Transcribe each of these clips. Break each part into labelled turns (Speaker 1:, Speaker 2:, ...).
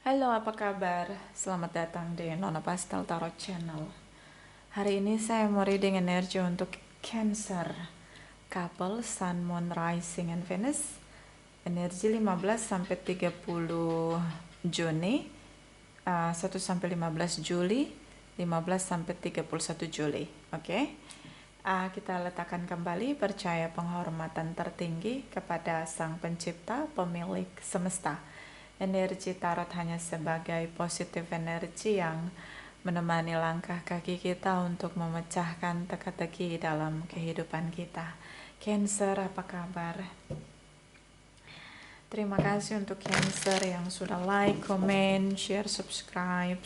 Speaker 1: Halo, apa kabar? Selamat datang di Nona Pastel Tarot Channel. Hari ini saya mau reading energi untuk Cancer, couple Sun, Moon, Rising, and Venus. Energi 15 sampai 30 Juni, 1 sampai 15 Juli, 15 sampai 31 Juli. Oke. Kita letakkan kembali percaya penghormatan tertinggi kepada Sang Pencipta, pemilik semesta. Energi tarot hanya sebagai positif energi yang menemani langkah kaki kita untuk memecahkan teka-teki dalam kehidupan kita. Cancer, apa kabar? Terima kasih untuk Cancer yang sudah like, comment, share, subscribe,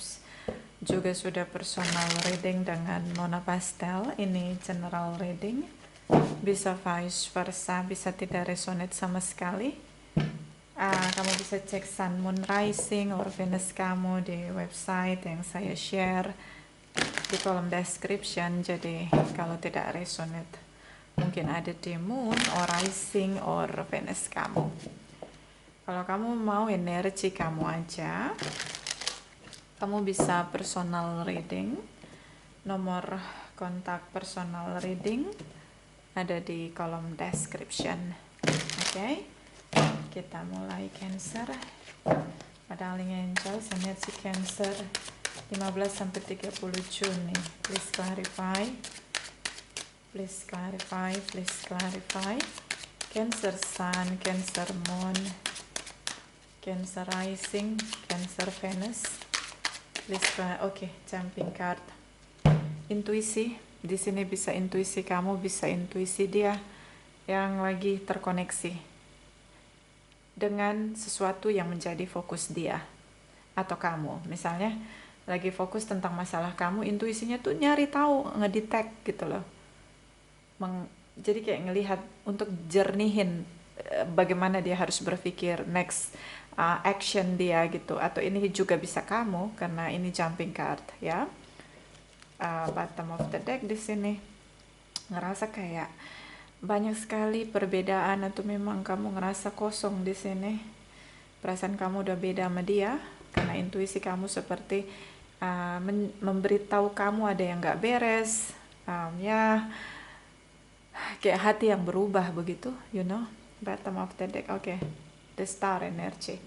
Speaker 1: juga sudah personal reading dengan Nona Pastel. Ini general reading, bisa vice versa, bisa tidak resonate sama sekali. Kamu bisa cek Sun, Moon, Rising, or Venus kamu di website yang saya share di kolom description. Jadi kalau tidak resonate, mungkin ada di Moon, or Rising, or Venus kamu. Kalau kamu mau energi kamu aja, kamu bisa personal reading. Nomor kontak personal reading ada di kolom description. Oke. Kita mulai Cancer. Darling Angels, energi Cancer 15 sampai 30 Juni. Please clarify. Please clarify, please clarify. Cancer Sun, Cancer Moon, Cancer Rising, Cancer Venus. Please Oke, jumping card. Intuisi. Di sini bisa intuisi kamu, bisa intuisi dia yang lagi terkoneksi dengan sesuatu yang menjadi fokus dia atau kamu. Misalnya lagi fokus tentang masalah kamu, intuisinya tuh nyari tahu, ngedetect gitu loh. Jadi kayak ngelihat untuk jernihin bagaimana dia harus berpikir next action dia gitu. Atau ini juga bisa kamu karena ini jumping card ya. Bottom of the deck di sini ngerasa kayak banyak sekali perbedaan, atau memang kamu ngerasa kosong di sini. Perasaan kamu udah beda sama dia karena intuisi kamu seperti memberitahu kamu ada yang gak beres. Ya kayak hati yang berubah begitu, you know. Bottom of the deck. Oke. The Star energy.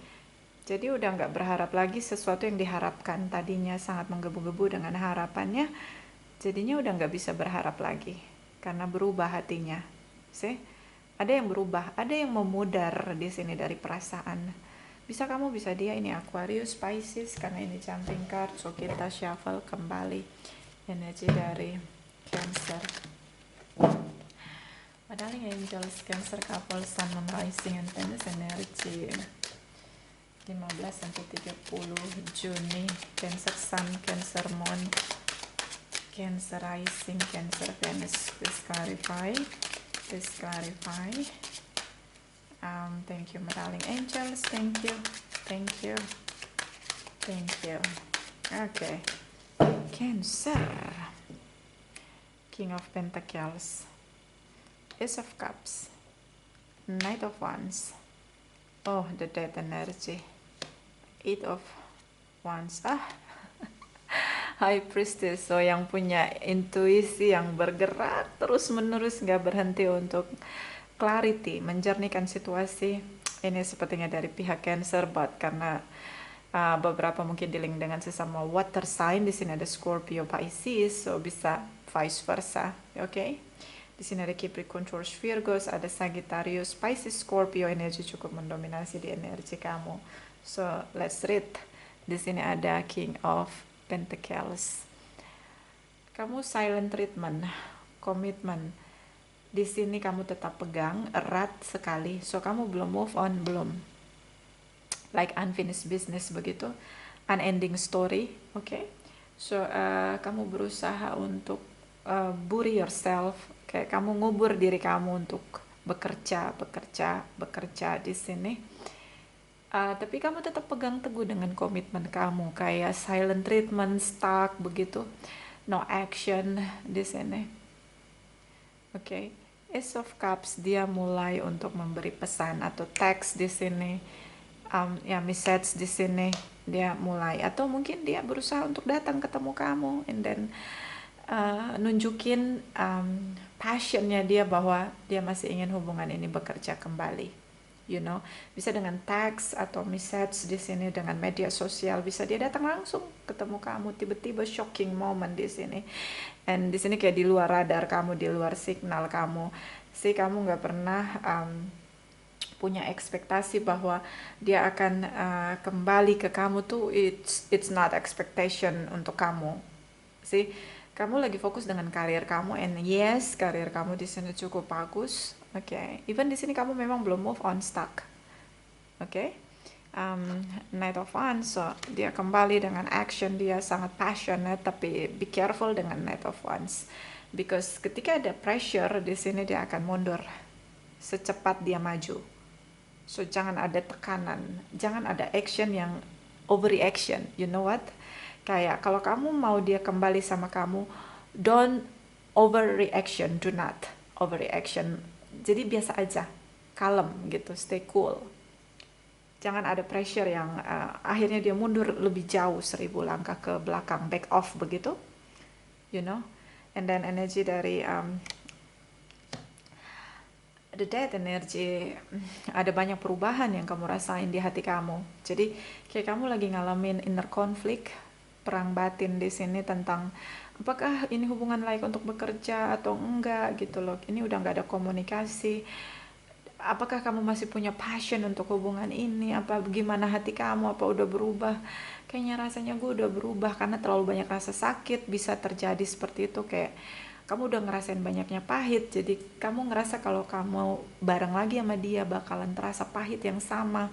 Speaker 1: Jadi udah gak berharap lagi sesuatu yang diharapkan. Tadinya sangat menggebu-gebu dengan harapannya, jadinya udah gak bisa berharap lagi karena berubah hatinya. Ada yang berubah, ada yang memudar di sini dari perasaan. Bisa kamu, bisa dia. Ini Aquarius, Pisces, karena ini jumping card. So kita shuffle kembali energi dari Cancer. Darling Angels, Cancer couple, Sun, Moon, Rising, and Venus energi 15 sampai 30 Juni. Cancer Sun, Cancer Moon, Cancer Rising, Cancer Venus. Please clarify. Please clarify. Thank you, my darling angels. Thank you. Thank you. Thank you. Okay. Cancer. King of Pentacles. Ace of Cups. Knight of Wands. Oh, the Death energy. Eight of Wands. High Priestess. So yang punya intuisi yang bergerak terus menerus, gak berhenti untuk clarity, menjernihkan situasi. Ini sepertinya dari pihak Cancer, but karena beberapa mungkin dealing dengan sesama water sign. Di sini ada Scorpio, Pisces, so bisa vice versa. Oke. Di sini ada Capricorn, Taurus, Virgos, ada Sagittarius, Pisces, Scorpio. Energi cukup mendominasi di energi kamu. So let's read. Di sini ada King of Pentacles. Kamu silent treatment, komitmen. Di sini kamu tetap pegang erat sekali. So kamu belum move on, belum. Like unfinished business begitu, unending story. Okay? So kamu berusaha untuk bury yourself. Kayak kamu ngubur diri kamu untuk bekerja di sini. Tapi kamu tetap pegang teguh dengan komitmen kamu, kayak silent treatment, stuck begitu, no action di sini. Oke. Ace of Cups, dia mulai untuk memberi pesan atau teks di sini, ya message di sini. dia mulai, atau mungkin dia berusaha untuk datang ketemu kamu and then nunjukin passionnya dia bahwa dia masih ingin hubungan ini bekerja kembali. Bisa dengan teks atau message di sini, dengan media sosial, bisa dia datang langsung ketemu kamu, tiba-tiba shocking moment di sini. And di sini kayak di luar radar kamu, di luar signal kamu. Kamu nggak pernah punya ekspektasi bahwa dia akan kembali ke kamu tuh. It's not expectation untuk kamu. Kamu lagi fokus dengan karir kamu, and yes, karir kamu di sini cukup bagus. Even di sini kamu memang belum move on, stuck. Knight of Wands, so dia kembali dengan action, dia sangat passionate, tapi be careful dengan Knight of Wands, because ketika ada pressure di sini dia akan mundur secepat dia maju. So jangan ada tekanan, jangan ada action yang overreaction. You know what? Kayak kalau kamu mau dia kembali sama kamu, don't overreaction, do not overreaction. Jadi biasa aja, kalem gitu, stay cool. Jangan ada pressure yang akhirnya dia mundur lebih jauh 1000 langkah ke belakang, back off begitu, And then energi dari the death energy, ada banyak perubahan yang kamu rasain di hati kamu. Jadi kayak kamu lagi ngalamin inner conflict, perang batin di sini tentang apakah ini hubungan layak untuk bekerja atau enggak gitu loh. Ini udah nggak ada komunikasi. Apakah kamu masih punya passion untuk hubungan ini? Apa gimana hati kamu? Apa udah berubah? Kayaknya rasanya gue udah berubah karena terlalu banyak rasa sakit. Bisa terjadi seperti itu, kayak kamu udah ngerasain banyaknya pahit. Jadi kamu ngerasa kalau kamu bareng lagi sama dia bakalan terasa pahit yang sama.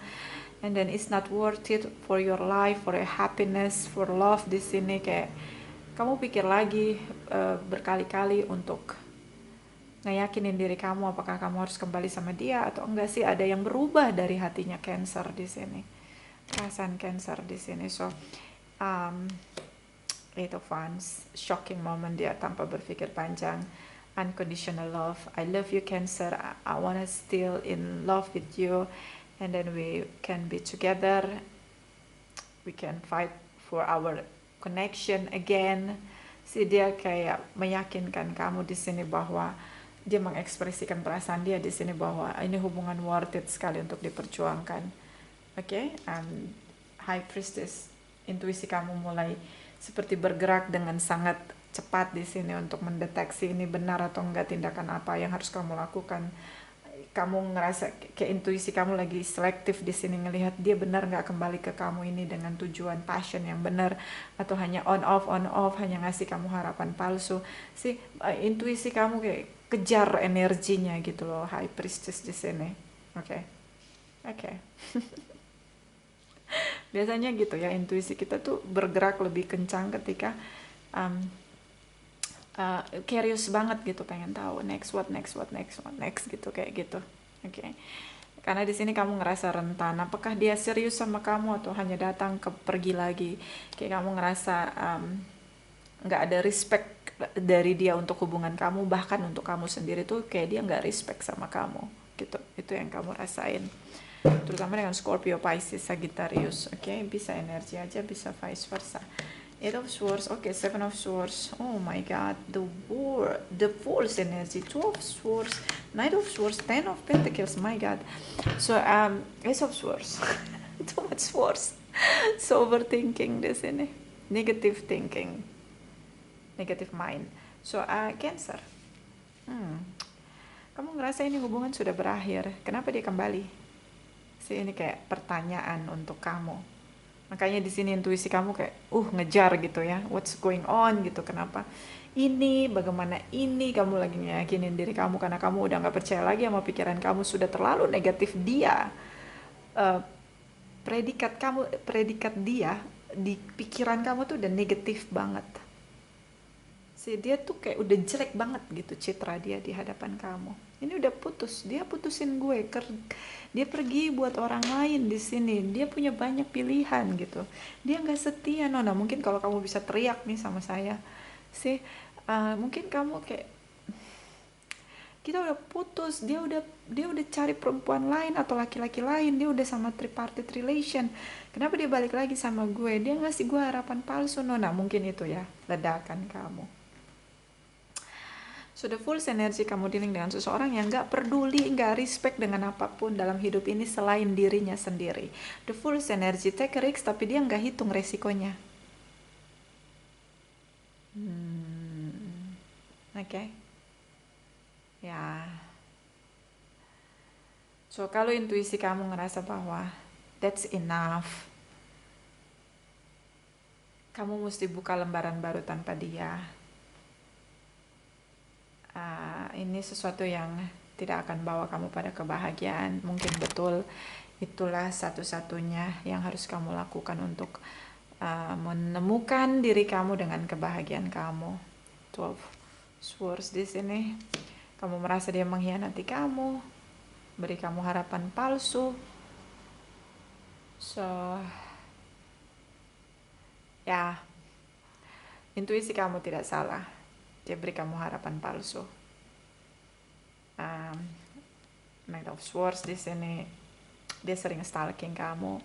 Speaker 1: And then it's not worth it for your life, for your happiness, for love di sini. Kayak kamu pikir lagi berkali-kali untuk ngeyakinin diri kamu apakah kamu harus kembali sama dia atau enggak sih. Ada yang berubah dari hatinya Cancer di sini, perasaan Cancer di sini. So Eight of Wands, shocking moment dia tanpa berpikir panjang, unconditional love. I love you Cancer, I wanna still in love with you, and then we can be together, we can fight for our connection again. Dia kayak meyakinkan kamu di sini bahwa dia mengekspresikan perasaan dia di sini bahwa ini hubungan worth it sekali untuk diperjuangkan. High Priestess, intuisi kamu mulai seperti bergerak dengan sangat cepat di sini untuk mendeteksi ini benar atau enggak tindakan apa yang harus kamu lakukan. Kamu ngerasa kayak intuisi kamu lagi selektif di sini, ngelihat dia benar nggak kembali ke kamu ini dengan tujuan passion yang benar atau hanya on off, hanya ngasih kamu harapan palsu. Intuisi kamu kayak kejar energinya gitu loh, High Priestess di sini. Oke. Biasanya gitu ya, intuisi kita tuh bergerak lebih kencang ketika curious banget gitu, pengen tahu next what gitu, kayak gitu. Karena di sini kamu ngerasa rentan, apakah dia serius sama kamu atau hanya datang pergi lagi. Kayak kamu ngerasa nggak ada respect dari dia untuk hubungan kamu, bahkan untuk kamu sendiri tuh kayak dia nggak respect sama kamu gitu. Itu yang kamu rasain, terutama dengan Scorpio, Pisces, Sagittarius. Bisa energi aja, bisa vice versa. Eight of Swords, Seven of Swords, oh my god, the Fool's energy, Two of Swords, Knight of Swords, Ten of Pentacles, my god. So Ace of Swords, too much swords. So overthinking di sini, negative thinking, negative mind. So Cancer, kamu ngerasa ini hubungan sudah berakhir, kenapa dia kembali? Ini kayak pertanyaan untuk kamu. Makanya di sini intuisi kamu kayak ngejar gitu ya, what's going on gitu, kenapa ini, bagaimana ini. Kamu lagi ngeyakinin diri kamu karena kamu udah nggak percaya lagi sama pikiran kamu, sudah terlalu negatif dia. Predikat dia di pikiran kamu tuh udah negatif banget. Dia tuh kayak udah jelek banget gitu citra dia di hadapan kamu. Ini udah putus, dia putusin gue, dia pergi buat orang lain di sini. Dia punya banyak pilihan gitu. Dia nggak setia, Nona. Mungkin kalau kamu bisa teriak nih sama saya, mungkin kamu kayak kita udah putus, dia udah cari perempuan lain atau laki-laki lain, dia udah sama tripartite relation, kenapa dia balik lagi sama gue, dia ngasih gue harapan palsu. Nah mungkin itu ya ledakan kamu. So the full energy kamu dealing dengan seseorang yang gak peduli, gak respect dengan apapun dalam hidup ini selain dirinya sendiri. The full energy take a risk tapi dia gak hitung resikonya. Oke. Ya. So kalau intuisi kamu ngerasa bahwa that's enough, kamu mesti buka lembaran baru tanpa dia. Ini sesuatu yang tidak akan bawa kamu pada kebahagiaan. Mungkin betul itulah satu-satunya yang harus kamu lakukan untuk menemukan diri kamu dengan kebahagiaan kamu. 12 Swords di sini. Kamu merasa dia mengkhianati kamu, beri kamu harapan palsu. So ya, intuisi kamu tidak salah. Dia beri kamu harapan palsu. Knight of Swords di sini, dia sering stalking kamu.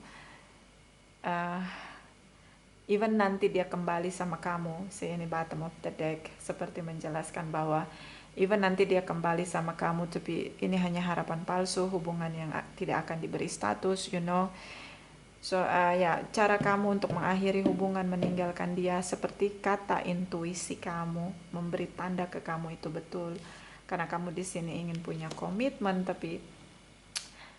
Speaker 1: Even nanti dia kembali sama kamu, ini bottom of the deck, seperti menjelaskan bahwa even nanti dia kembali sama kamu, tapi ini hanya harapan palsu, hubungan yang tidak akan diberi status, you know. So ya, cara kamu untuk mengakhiri hubungan, meninggalkan dia, seperti kata intuisi kamu memberi tanda ke kamu itu betul, karena kamu di sini ingin punya komitmen, tapi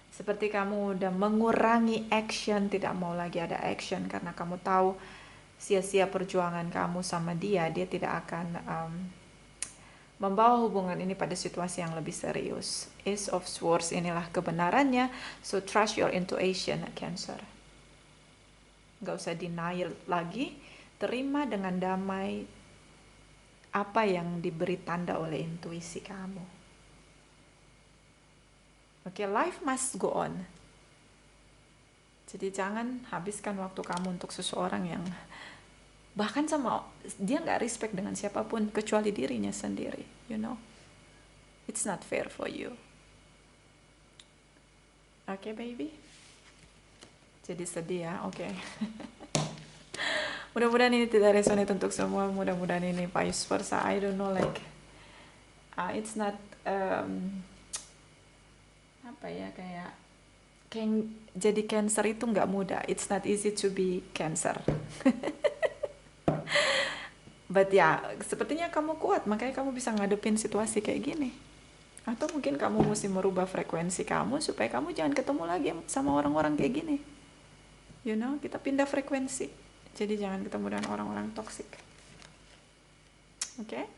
Speaker 1: seperti kamu udah mengurangi action, tidak mau lagi ada action, karena kamu tahu sia-sia perjuangan kamu sama dia tidak akan membawa hubungan ini pada situasi yang lebih serius. Ace of Swords inilah kebenarannya, so trust your intuition, Cancer. Gak usah denial lagi, terima dengan damai apa yang diberi tanda oleh intuisi kamu. Oke, life must go on. Jadi jangan habiskan waktu kamu untuk seseorang yang bahkan sama dia nggak respect dengan siapapun kecuali dirinya sendiri, you know. It's not fair for you. Oke, baby. Jadi sedih ya, oke. Mudah-mudahan ini tidak resonate untuk semua. Mudah-mudahan ini vice versa. I don't know, like it's not apa ya, kayak jadi Cancer itu nggak mudah. It's not easy to be Cancer. But ya, sepertinya kamu kuat, makanya kamu bisa ngadepin situasi kayak gini. Atau mungkin kamu mesti merubah frekuensi kamu supaya kamu jangan ketemu lagi sama orang-orang kayak gini. You know, kita pindah frekuensi. Jadi jangan ketemu dengan orang-orang toksik. Oke?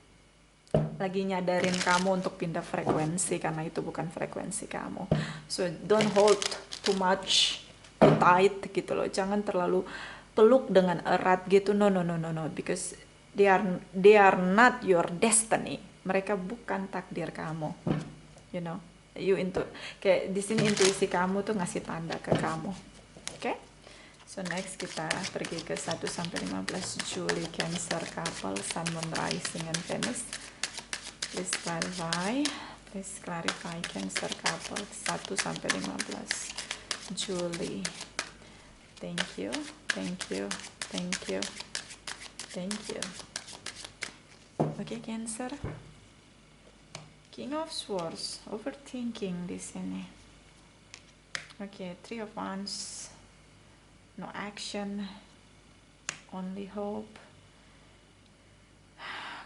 Speaker 1: Lagi nyadarin kamu untuk pindah frekuensi karena itu bukan frekuensi kamu. So don't hold too much, too tight gitu loh. Jangan terlalu peluk dengan erat gitu. No, because they are not your destiny. Mereka bukan takdir kamu. You know, kayak di sini intuisi kamu tuh ngasih tanda ke kamu. Oke? So next kita pergi ke 1 sampai 15 Juli Cancer couple, Sun, Moon, Rising, and Venus. Please clarify Cancer couple 1 sampai 15 Juli. Thank you. Oke, Cancer. King of Swords, overthinking di sini. Oke, Three of Wands, no action, only hope.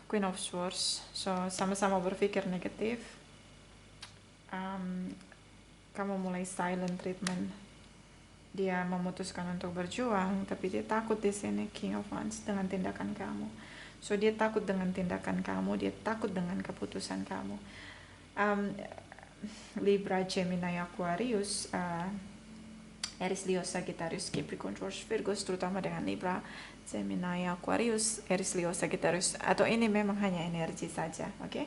Speaker 1: Queen of Swords, so sama-sama berpikir negatif. Kamu mulai silent treatment. Dia memutuskan untuk berjuang, tapi dia takut di sini, King of Wands, dengan tindakan kamu. So dia takut dengan tindakan kamu, dia takut dengan keputusan kamu. Libra, Gemini, Aquarius, Aries, Leo, Sagittarius, Capricorn, Taurus, Virgo, terutama dengan Libra, Gemini, Aquarius, Aries, Leo, Sagittarius, atau ini memang hanya energi saja, oke?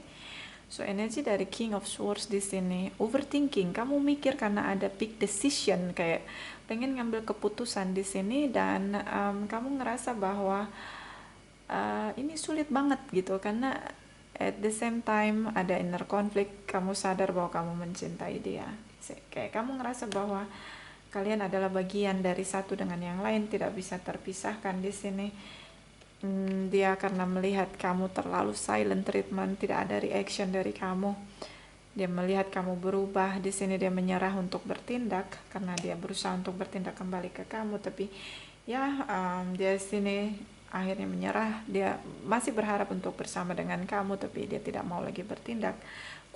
Speaker 1: So energi dari King of Swords di sini, overthinking. Kamu mikir karena ada big decision, kayak pengen ngambil keputusan di sini, dan kamu ngerasa bahwa ini sulit banget gitu, karena at the same time ada inner conflict, kamu sadar bahwa kamu mencintai dia. Kayak kamu ngerasa bahwa kalian adalah bagian dari satu dengan yang lain, tidak bisa terpisahkan di sini. Dia karena melihat kamu terlalu silent treatment, tidak ada reaction dari kamu. Dia melihat kamu berubah di sini, dia menyerah untuk bertindak karena dia berusaha untuk bertindak kembali ke kamu, tapi ya dia di sini akhirnya menyerah. Dia masih berharap untuk bersama dengan kamu, tapi dia tidak mau lagi bertindak.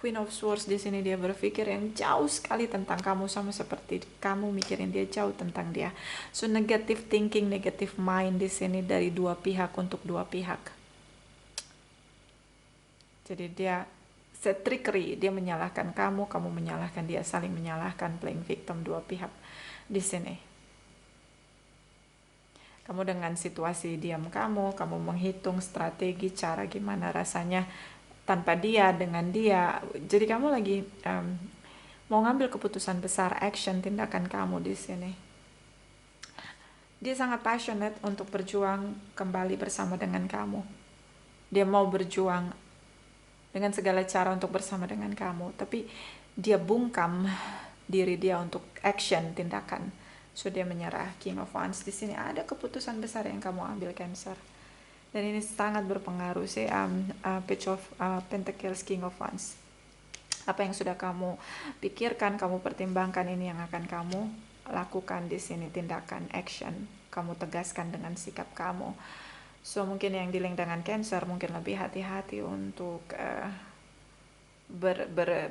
Speaker 1: Queen of Swords di sini dia berpikir yang jauh sekali tentang kamu, sama seperti kamu mikirin dia jauh tentang dia. So negative thinking, negative mind di sini dari dua pihak untuk dua pihak. Jadi dia trickery, dia menyalahkan kamu, kamu menyalahkan dia, saling menyalahkan, playing victim dua pihak di sini. Kamu dengan situasi diam kamu menghitung strategi cara gimana rasanya tanpa dia, dengan dia. Jadi kamu lagi mau ngambil keputusan besar, action, tindakan kamu di sini. Dia sangat passionate untuk berjuang kembali bersama dengan kamu. Dia mau berjuang dengan segala cara untuk bersama dengan kamu, tapi dia bungkam diri dia untuk action, tindakan. So dia menyerah. King of Wands di sini ada keputusan besar yang kamu ambil, Cancer. Dan ini sangat berpengaruh sih. Page of Pentacles, King of Wands. Apa yang sudah kamu pikirkan, kamu pertimbangkan, ini yang akan kamu lakukan di sini, tindakan, action. Kamu tegaskan dengan sikap kamu. So mungkin yang di-link dengan Cancer mungkin lebih hati-hati untuk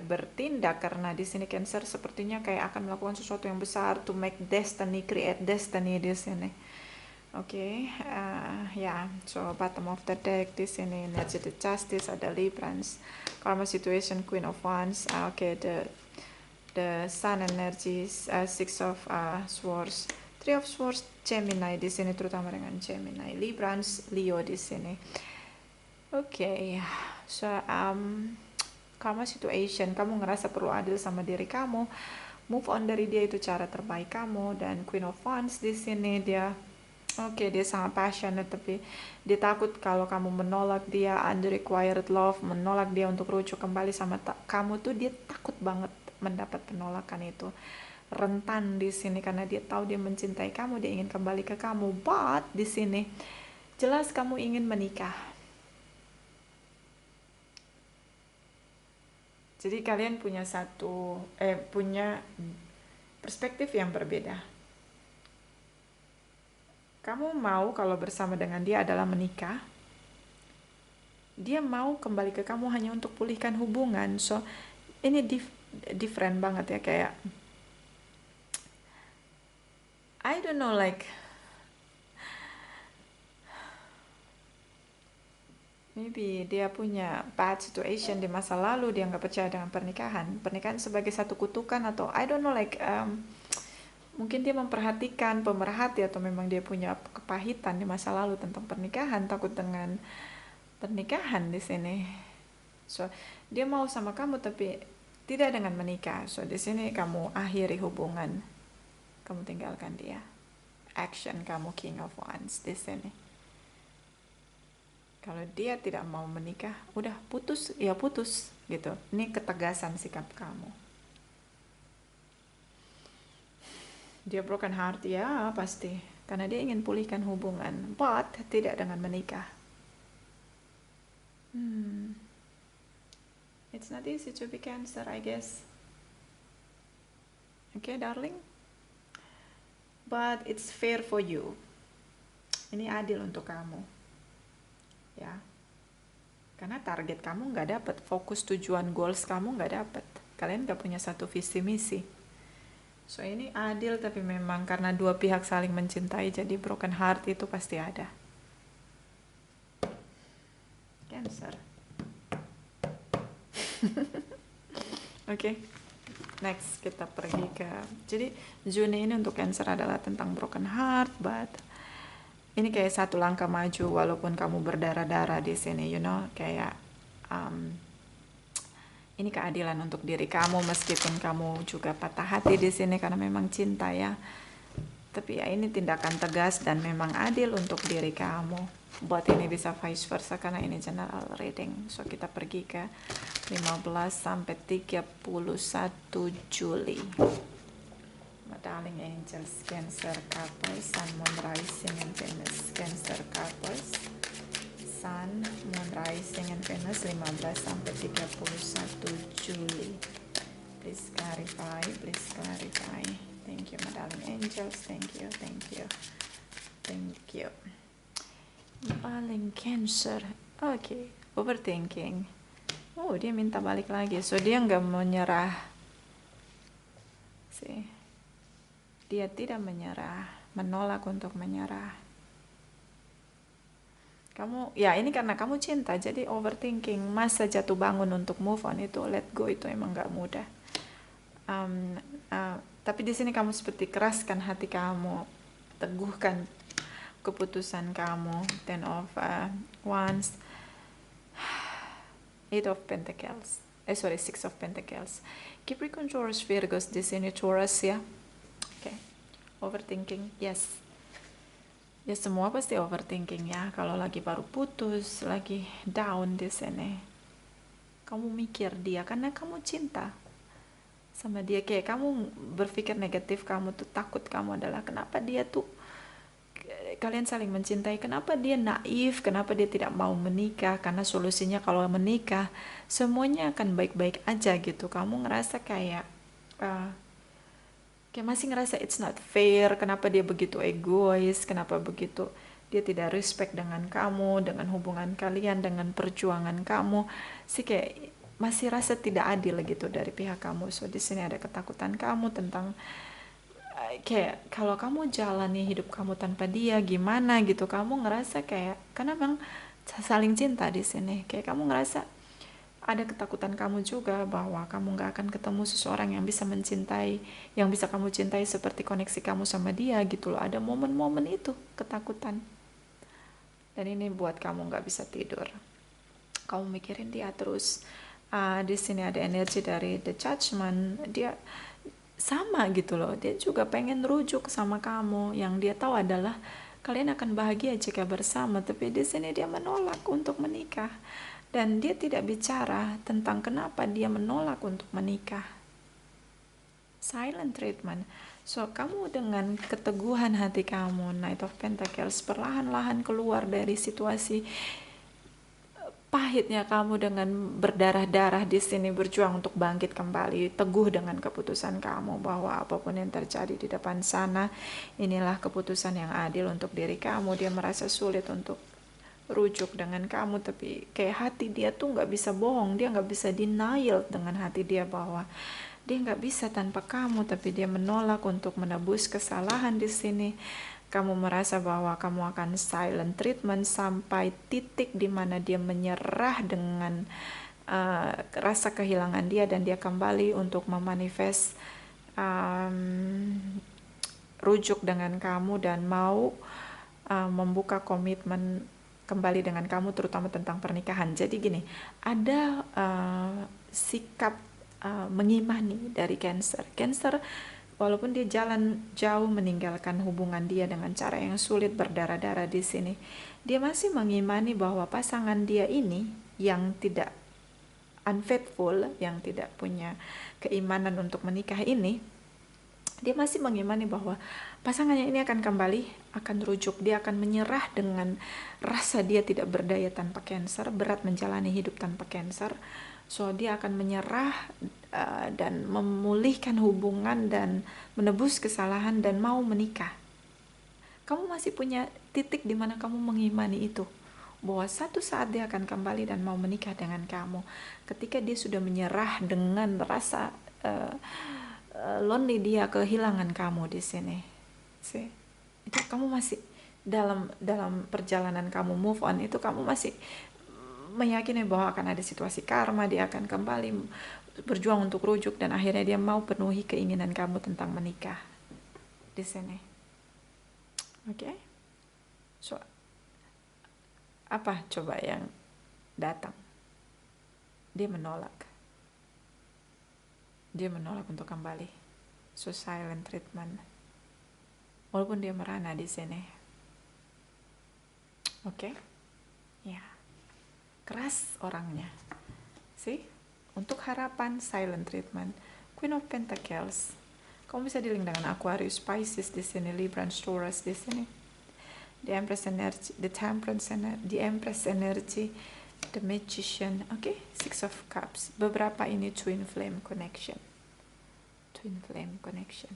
Speaker 1: bertindak, karena di sini Cancer sepertinya kayak akan melakukan sesuatu yang besar to make destiny, create destiny di sini. Oke, so bottom of the deck di sini energy the Justice, ada Librance, karma situation, Queen of Wands. The Sun energies, Six of Swords, Three of Swords, Gemini di sini, terutama dengan Gemini, Librance, Leo di sini. Oke, so karma situation, kamu ngerasa perlu adil sama diri kamu, move on dari dia itu cara terbaik kamu. Dan Queen of Wands di sini dia dia sangat passionate, tapi dia takut kalau kamu menolak dia, unrequited love, menolak dia untuk rujuk kembali sama kamu tuh, dia takut banget mendapat penolakan itu. Rentan di sini karena dia tahu dia mencintai kamu, dia ingin kembali ke kamu. But di sini jelas kamu ingin menikah. Jadi kalian punya punya perspektif yang berbeda. Kamu mau kalau bersama dengan dia adalah menikah. Dia mau kembali ke kamu hanya untuk pulihkan hubungan. So ini different banget ya, kayak I don't know, like maybe dia punya bad situation di masa lalu, dia nggak percaya dengan pernikahan sebagai satu kutukan, atau I don't know, like mungkin dia memperhatikan pemerhati, atau memang dia punya kepahitan di masa lalu tentang pernikahan, takut dengan pernikahan di sini. So dia mau sama kamu tapi tidak dengan menikah. So di sini kamu akhiri hubungan, kamu tinggalkan dia. Action kamu, King of Wands di sini. Kalau dia tidak mau menikah, udah putus ya putus gitu. Ini ketegasan sikap kamu. Dia broken heart ya pasti, karena dia ingin pulihkan hubungan, but tidak dengan menikah. It's not easy to be Cancer, I guess. Okay, darling. But it's fair for you. Ini adil untuk kamu. Ya. Karena target kamu nggak dapet, fokus tujuan goals kamu nggak dapet. Kalian nggak punya satu visi misi. So ini adil, tapi memang karena dua pihak saling mencintai, jadi broken heart itu pasti ada. Cancer. Oke. Next kita pergi ke, jadi Juni ini untuk Cancer adalah tentang broken heart, but ini kayak satu langkah maju walaupun kamu berdarah-darah di sini, kayak ini keadilan untuk diri kamu meskipun kamu juga patah hati di sini karena memang cinta ya. Tapi ya ini tindakan tegas dan memang adil untuk diri kamu. Buat ini bisa vice versa karena ini general reading. So kita pergi ke 15 sampai 31 Juli. My darling angels, Cancer couples, Sun, Moon, Rising, and Venus. Cancer couples, Sun, Moon, Rising, and Venus 15 sampai 31 Juli. Please clarify, please clarify. Thank you, my darling angels. Thank you, thank you, thank you. Paling Cancer, oke, overthinking. Oh, dia minta balik lagi, so dia nggak menyerah. Sih, dia tidak menyerah, menolak untuk menyerah. Kamu, ya ini karena kamu cinta, jadi overthinking. Masa jatuh bangun untuk move on itu, let go itu emang nggak mudah. Tapi di sini kamu seperti keraskan hati kamu, teguhkan keputusan kamu. Ten of Wands, Eight of Pentacles, Six of Pentacles. Capricorn, Taurus, Virgos di sini Taurus ya. Oke. Overthinking, yes. Ya semua pasti overthinking ya. Kalau lagi baru putus, lagi down di sini, kamu mikir dia karena kamu cinta sama dia. Kayak kamu berpikir negatif, kamu tuh takut kamu adalah kenapa dia tuh, kalian saling mencintai, kenapa dia naif, kenapa dia tidak mau menikah, karena solusinya kalau menikah semuanya akan baik-baik aja gitu. Kamu ngerasa kayak masih ngerasa it's not fair, kenapa dia begitu egois, kenapa begitu dia tidak respect dengan kamu, dengan hubungan kalian, dengan perjuangan kamu sih, kayak masih rasa tidak adil gitu dari pihak kamu. So di sini ada ketakutan kamu tentang kayak kalau kamu jalani hidup kamu tanpa dia gimana gitu. Kamu ngerasa kayak karena memang saling cinta di sini, kayak kamu ngerasa ada ketakutan kamu juga bahwa kamu gak akan ketemu seseorang yang bisa mencintai, yang bisa kamu cintai seperti koneksi kamu sama dia gitu loh. Ada momen-momen itu ketakutan, dan ini buat kamu gak bisa tidur. Kamu mikirin dia terus. Di sini ada energi dari The Judgment. Dia sama gitu loh, dia juga pengen rujuk sama kamu. Yang dia tahu adalah kalian akan bahagia jika bersama, tapi di sini dia menolak untuk menikah. Dan dia tidak bicara tentang kenapa dia menolak untuk menikah. Silent treatment. So, kamu dengan keteguhan hati kamu, Knight of Pentacles, perlahan-lahan keluar dari situasi pahitnya kamu dengan berdarah-darah di sini, berjuang untuk bangkit kembali, teguh dengan keputusan kamu bahwa apapun yang terjadi di depan sana, inilah keputusan yang adil untuk diri kamu. Dia merasa sulit untuk rujuk dengan kamu, tapi kayak hati dia tuh nggak bisa bohong, dia nggak bisa denial dengan hati dia bahwa dia nggak bisa tanpa kamu, tapi dia menolak untuk menebus kesalahan di sini. Kamu merasa bahwa kamu akan silent treatment sampai titik di mana dia menyerah dengan rasa kehilangan dia, dan dia kembali untuk memanifest rujuk dengan kamu dan mau membuka komitmen kembali dengan kamu, terutama tentang pernikahan. Jadi gini, ada sikap mengimani dari Cancer. Cancer walaupun dia jalan jauh meninggalkan hubungan dia dengan cara yang sulit, berdarah-darah di sini, dia masih mengimani bahwa pasangan dia ini yang tidak unfaithful, yang tidak punya keimanan untuk menikah ini, dia masih mengimani bahwa pasangannya ini akan kembali, akan rujuk. Dia akan menyerah dengan rasa dia tidak berdaya tanpa Cancer, berat menjalani hidup tanpa Cancer. So dia akan menyerah dan memulihkan hubungan dan menebus kesalahan dan mau menikah. Kamu masih punya titik di mana kamu mengimani itu, bahwa satu saat dia akan kembali dan mau menikah dengan kamu. Ketika dia sudah menyerah dengan rasa lonely, dia kehilangan kamu di sini. See? Itu kamu masih dalam perjalanan kamu move on itu, kamu masih meyakini bahwa akan ada situasi karma, dia akan kembali berjuang untuk rujuk, dan akhirnya dia mau penuhi keinginan kamu tentang menikah di sini. Oke? So, apa coba yang datang? Dia menolak. Dia menolak untuk kembali. So, silent treatment. walaupun dia merana di sini. Oke, ya, keras orangnya. See, untuk harapan silent treatment, Queen of Pentacles. Kamu bisa dealing dengan Aquarius, Pisces di sini, Libra, Taurus di sini. The Empress energy, the Temperance energy, the Empress energy, the Magician. Oke, Six of Cups. Beberapa ini twin flame connection. Twin flame connection.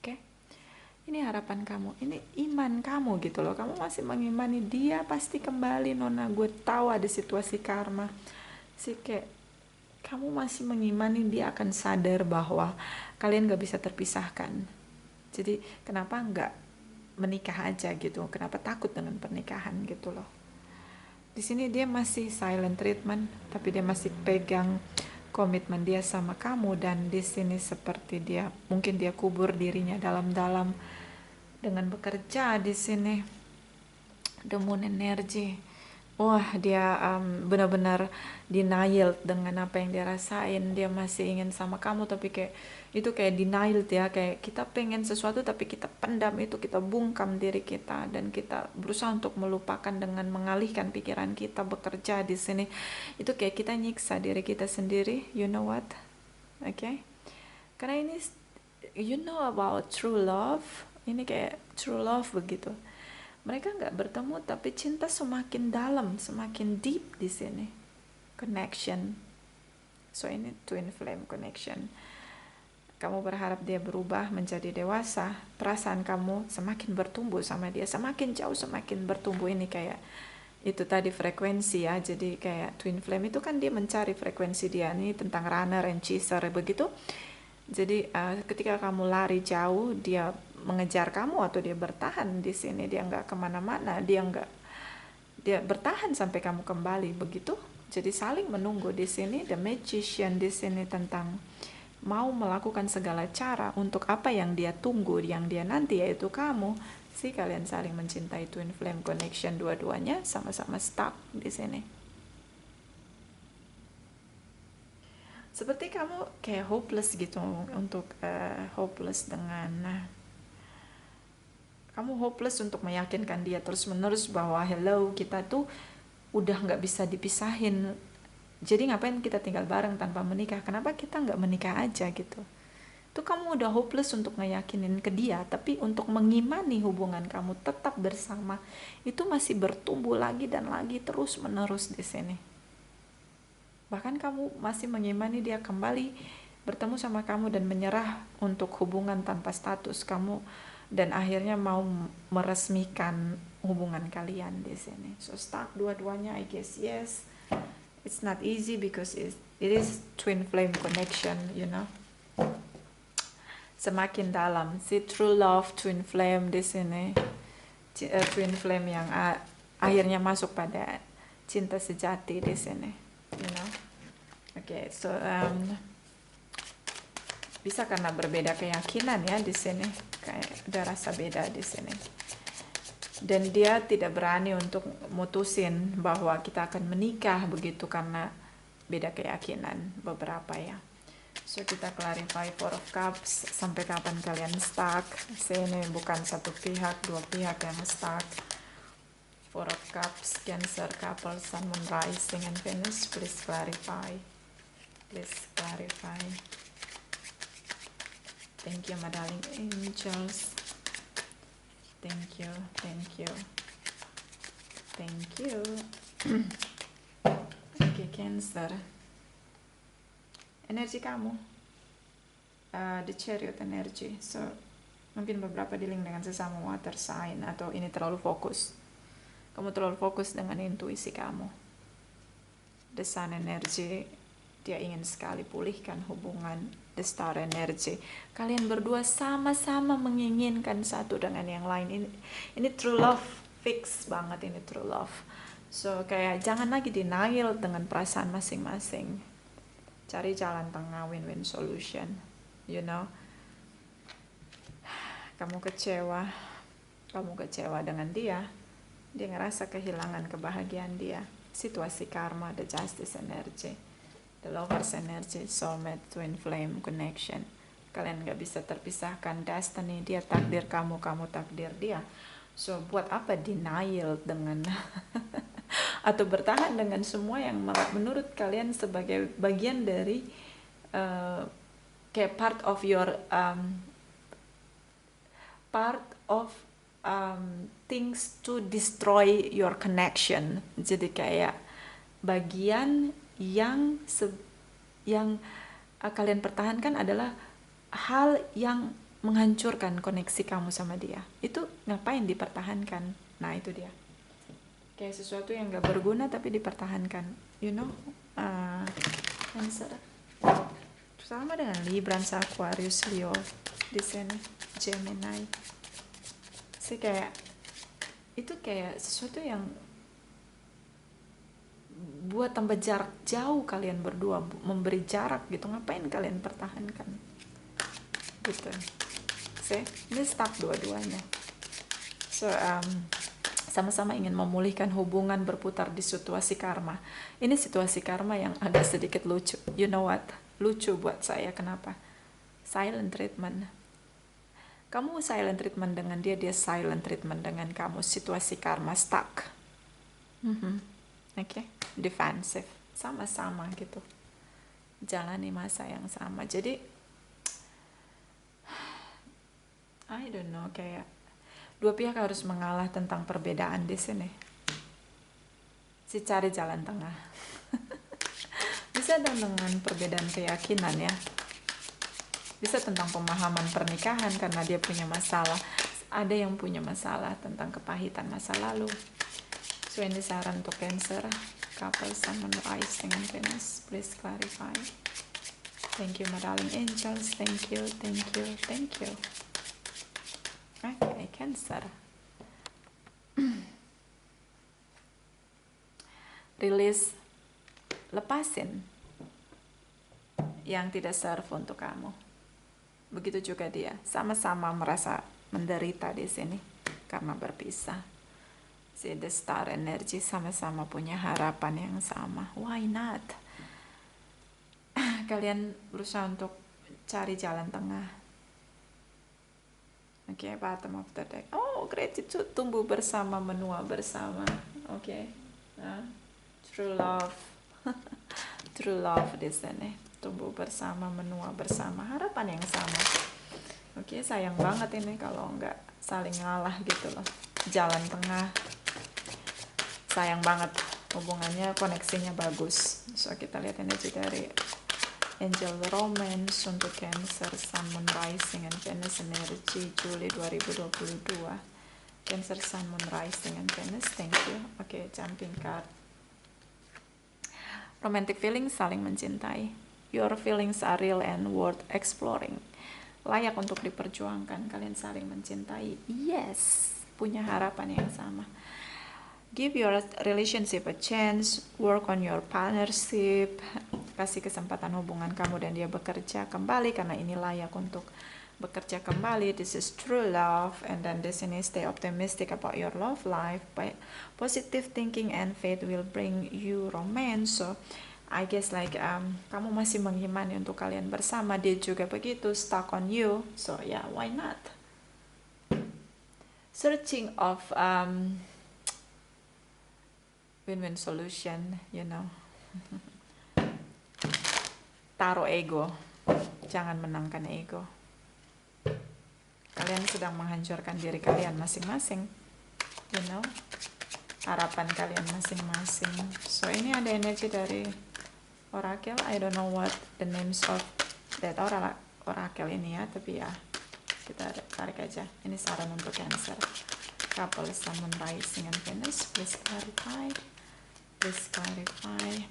Speaker 1: Oke. Ini harapan kamu, ini iman kamu gitu loh. Kamu masih mengimani dia pasti kembali, Nona. Gue tahu ada situasi karma. Sih kayak kamu masih mengimani dia akan sadar bahwa kalian gak bisa terpisahkan. Jadi kenapa nggak menikah aja gitu? Kenapa takut dengan pernikahan gitu loh? Di sini dia masih silent treatment, tapi dia masih pegang komitmen dia sama kamu. Dan di sini seperti dia, mungkin dia kubur dirinya dalam-dalam dengan bekerja di sini. The Moon energy. Wah, dia benar-benar denial dengan apa yang dia rasain. Dia masih ingin sama kamu, tapi kayak itu kayak denial ya, kayak kita pengen sesuatu tapi kita pendam itu, kita bungkam diri kita dan kita berusaha untuk melupakan dengan mengalihkan pikiran kita bekerja di sini. Itu kayak kita nyiksa diri kita sendiri, you know what? Oke. Karena ini you know about true love. Ini kayak true love begitu. Mereka nggak bertemu tapi cinta semakin dalam, semakin deep di sini. Connection. So ini twin flame connection. Kamu berharap dia berubah menjadi dewasa. Perasaan kamu semakin bertumbuh sama dia, semakin jauh semakin bertumbuh. Ini kayak itu tadi frekuensi ya. Jadi kayak twin flame itu kan dia mencari frekuensi dia. Ini tentang runner and chaser begitu. Jadi ketika kamu lari jauh, dia mengejar kamu atau dia bertahan di sini, dia nggak kemana-mana, dia bertahan sampai kamu kembali begitu. Jadi saling menunggu di sini. The Magician di sini tentang mau melakukan segala cara untuk apa yang dia tunggu, yang dia nanti, yaitu kamu. Si kalian saling mencintai, twin flame connection, dua-duanya sama-sama stuck di sini. Seperti kamu kayak hopeless gitu untuk hopeless dengan kamu hopeless untuk meyakinkan dia terus-menerus bahwa hello, kita tuh udah nggak bisa dipisahin. Jadi ngapain kita tinggal bareng tanpa menikah? Kenapa kita nggak menikah aja gitu? Tuh kamu udah hopeless untuk ngeyakinin ke dia, tapi untuk mengimani hubungan kamu tetap bersama itu masih bertumbuh lagi dan lagi terus-menerus di sini. Bahkan kamu masih mengimani dia kembali bertemu sama kamu dan menyerah untuk hubungan tanpa status kamu, dan akhirnya mau meresmikan hubungan kalian di sini. So stuck dua-duanya, I guess. Yes, it's not easy because it is twin flame connection, you know. Semakin dalam, si true love twin flame di sini, twin flame yang akhirnya masuk pada cinta sejati di sini, you know. Okay, so bisa karena berbeda keyakinan ya di sini, kayak ada rasa beda di sini. Dan dia tidak berani untuk mutusin bahwa kita akan menikah begitu karena beda keyakinan beberapa ya. So kita clarify Four of Cups, sampai kapan kalian stuck? Sini bukan satu pihak, dua pihak yang stuck. Four of Cups, Cancer couple, Sun, Moon, Rising, and Venus. Please clarify. Please clarify. Thank you, my darling angels. Thank you, thank you, thank you. Oke, Cancer. Energi kamu, the Chariot energy. So mungkin beberapa dealing dengan sesama water sign, atau ini terlalu fokus. Kamu terlalu fokus dengan intuisi kamu. The Sun energy, dia ingin sekali pulihkan hubungan. The Star energy, kalian berdua sama-sama menginginkan satu dengan yang lain. Ini true love, fix banget ini true love. So kayak jangan lagi denial dengan perasaan masing-masing. Cari jalan tengah, win-win solution, you know. Kamu kecewa dengan dia ngerasa kehilangan kebahagiaan dia. Situasi karma, the Justice energy, the Lovers energy, soulmate, twin flame connection, Kalian nggak bisa terpisahkan. Destiny, dia takdir kamu, kamu takdir dia. So buat apa denial dengan atau bertahan dengan semua yang menurut kalian sebagai bagian dari kayak part of things to destroy your connection. Jadi kayak bagian yang kalian pertahankan adalah hal yang menghancurkan koneksi kamu sama dia. Itu ngapain dipertahankan? Nah itu dia. Kayak sesuatu yang gak berguna tapi dipertahankan. You know, Cancer sama dengan Libra, Aquarius, Leo di sini, Gemini. Sih kayak itu kayak sesuatu yang buat tambah jarak jauh kalian berdua, memberi jarak gitu. Ngapain kalian pertahankan gitu. See, ini stuck dua-duanya. So sama-sama ingin memulihkan hubungan, berputar di situasi karma. Ini situasi karma yang agak sedikit lucu. You know what? Lucu buat saya. Kenapa? Silent treatment. Kamu silent treatment dengan dia, dia silent treatment dengan kamu. Situasi karma stuck. Oke, defensive. Sama-sama gitu. Jalani masa yang sama. Jadi, I don't know, kayak dua pihak harus mengalah tentang perbedaan di sini. Si cari jalan tengah. Bisa dengan perbedaan keyakinan ya. Bisa tentang pemahaman pernikahan karena dia punya masalah. Ada yang punya masalah tentang kepahitan masa lalu. So ini saran untuk Cancer, couple Sun, Moon, Rise dengan Venus. Please clarify. Thank you my darling angels. Thank you, thank you, thank you. Okay, Cancer. Release, lepasin yang tidak serve untuk kamu. Begitu juga dia, sama-sama merasa menderita di sini karena berpisah. Si The Star Energy sama-sama punya harapan yang sama. Why not? Kalian berusaha untuk cari jalan tengah. Oke, bottom of the deck. Oh, gratitude, tumbuh bersama, menua bersama. Oke, true love. True love di sini. Tumbuh bersama, menua bersama, harapan yang sama. Oke, sayang banget ini kalau nggak saling ngalah gitu loh. Jalan tengah. Sayang banget hubungannya, koneksinya bagus. So kita lihat energi dari Angel Romance untuk Cancer, Sun, Moon, Rising, and Venus energi Juli 2022. Cancer, Sun, Moon, Rising, and Venus. Thank you. Oke, jumping card. Romantic feelings, saling mencintai. Your feelings are real and worth exploring. Layak untuk diperjuangkan. Kalian saling mencintai. Yes, punya harapan yang sama. Give your relationship a chance. Work on your partnership. Kasih kesempatan hubungan kamu dan dia bekerja kembali karena ini layak untuk bekerja kembali. This is true love. And then di sini stay optimistic about your love life. Positive thinking and faith will bring you romance. So I guess like kamu masih mengimani untuk kalian bersama. Dia juga begitu, stuck on you. So yeah, why not? Searching of win-win solution, you know. Taruh ego, jangan menangkan ego. Kalian sedang menghancurkan diri kalian masing-masing, you know. Harapan kalian masing-masing. So ini ada energi dari Oracle. I don't know what the names of that Oracle ini ya, tapi ya kita tarik aja. Ini saran untuk Cancer. Couple Sun, Moon, Rising, and Venus. Please clarify. Please clarify.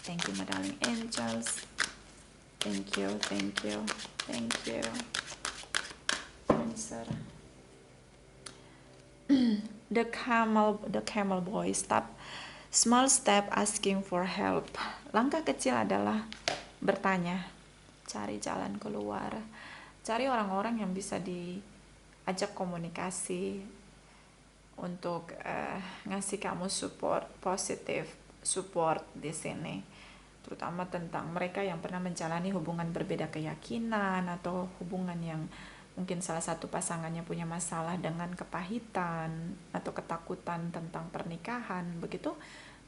Speaker 1: Thank you my darling angels. Thank you, thank you, thank you. Cancer. The camel boy. Small step asking for help. Langkah kecil adalah bertanya, cari jalan keluar, cari orang-orang yang bisa diajak komunikasi untuk ngasih kamu support, positive support di sini. terutama tentang mereka yang pernah menjalani hubungan berbeda keyakinan atau hubungan yang mungkin salah satu pasangannya punya masalah dengan kepahitan atau ketakutan tentang pernikahan. Begitu,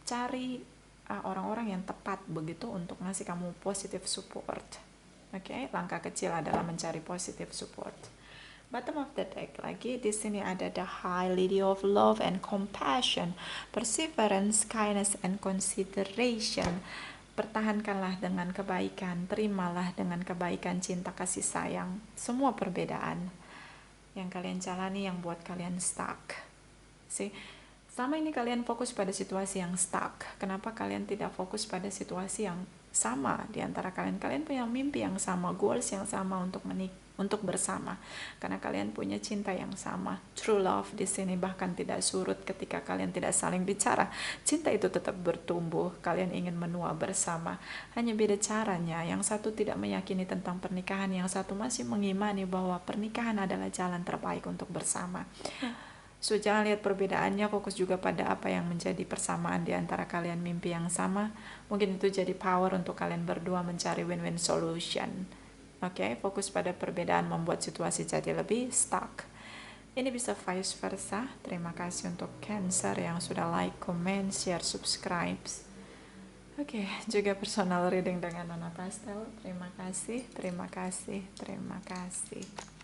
Speaker 1: cari orang-orang yang tepat begitu untuk ngasih kamu positive support. Oke, langkah kecil adalah mencari positive support. Bottom of the deck lagi di sini ada the High, Lady of Love and Compassion, Perseverance, Kindness and Consideration. Pertahankanlah dengan kebaikan, terimalah dengan kebaikan, cinta, kasih sayang semua perbedaan yang kalian jalani yang buat kalian stuck. Selama ini kalian fokus pada situasi yang stuck. Kenapa kalian tidak fokus pada situasi yang sama di antara kalian? Kalian punya mimpi yang sama, goals yang sama untuk bersama. Karena kalian punya cinta yang sama. True love di sini bahkan tidak surut ketika kalian tidak saling bicara. Cinta itu tetap bertumbuh. Kalian ingin menua bersama. Hanya beda caranya. Yang satu tidak meyakini tentang pernikahan, yang satu masih mengimani bahwa pernikahan adalah jalan terbaik untuk bersama. So, jangan lihat perbedaannya, fokus juga pada apa yang menjadi persamaan di antara kalian, mimpi yang sama. Mungkin itu jadi power untuk kalian berdua mencari win-win solution. Oke, fokus pada perbedaan membuat situasi jadi lebih stuck. Ini bisa vice versa. Terima kasih untuk Cancer yang sudah like, comment, share, subscribe. Oke, juga personal reading dengan Nona Pastel. Terima kasih, terima kasih, terima kasih.